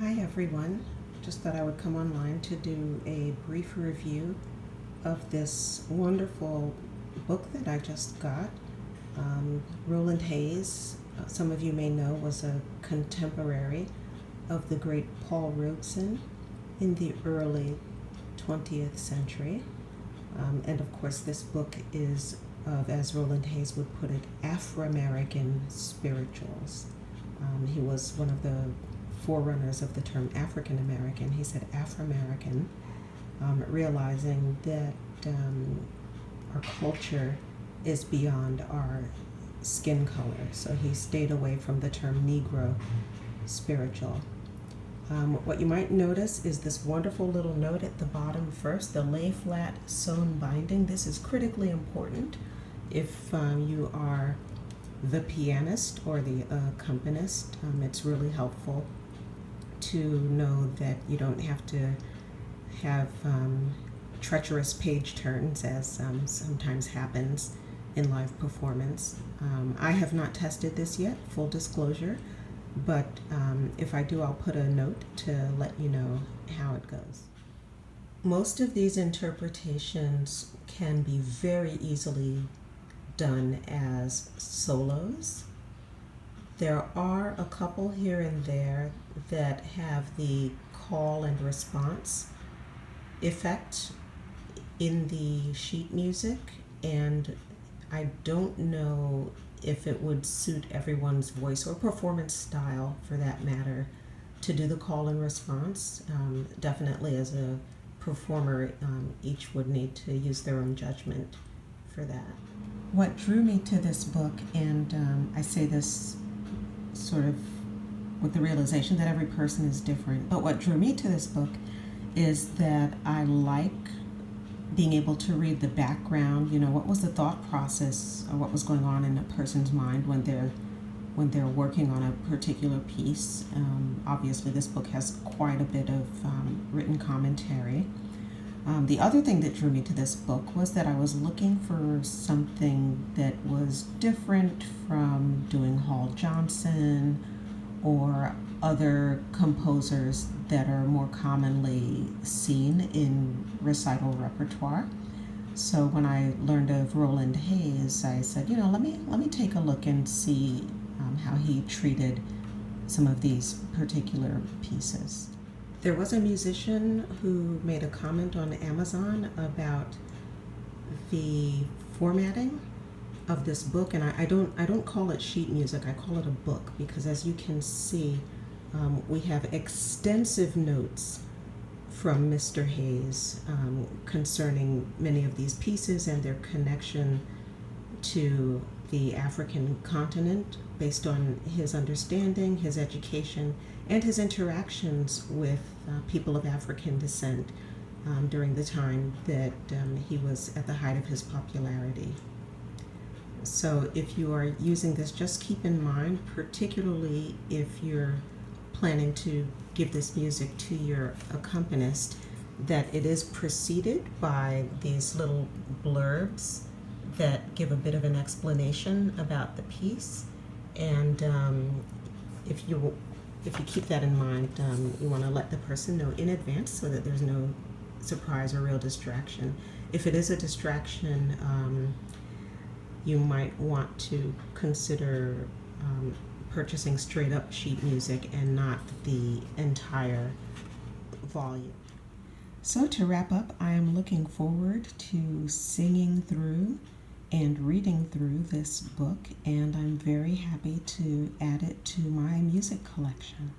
Hi everyone, just thought I would come online to do a brief review of this wonderful book that I just got. Roland Hayes, some of you may know, was a contemporary of the great Paul Robeson in the early 20th century. And of course this book is of, as Roland Hayes would put it, Afro-American spirituals. He was one of the forerunners of the term African American. He said Afro-American, realizing that our culture is beyond our skin color. So he stayed away from the term Negro spiritual. What you might notice is this wonderful little note at the bottom first, the lay flat sewn binding. This is critically important if you are the pianist or the accompanist. It's really helpful to know that you don't have to have treacherous page turns, as sometimes happens in live performance. I have not tested this yet, full disclosure, but if I do, I'll put a note to let you know how it goes. Most of these interpretations can be very easily done as solos. There are a couple here and there that have the call and response effect in the sheet music, and I don't know if it would suit everyone's voice or performance style, for that matter, to do the call and response. Definitely as a performer, each would need to use their own judgment for that. What drew me to this book, and I say this sort of with the realization that every person is different, but what drew me to this book is that I like being able to read the background, what was the thought process or what was going on in a person's mind when they're working on a particular piece. Obviously this book has quite a bit of written commentary. The other thing that drew me to this book was that I was looking for something that was different from doing Hall Johnson or other composers that are more commonly seen in recital repertoire. So when I learned of Roland Hayes, I said, let me take a look and see how he treated some of these particular pieces. There was a musician who made a comment on Amazon about the formatting of this book, and I don't call it sheet music, I call it a book, because as you can see, we have extensive notes from Mr. Hayes concerning many of these pieces and their connection to the African continent based on his understanding, his education, and his interactions with people of African descent during the time that he was at the height of his popularity. So if you are using this, just keep in mind, particularly if you're planning to give this music to your accompanist, that it is preceded by these little blurbs that give a bit of an explanation about the piece. And if you keep that in mind, you want to let the person know in advance so that there's no surprise or real distraction. If it is a distraction, you might want to consider purchasing straight up sheet music and not the entire volume. So to wrap up, I am looking forward to singing through and reading through this book, and I'm very happy to add it to my music collection.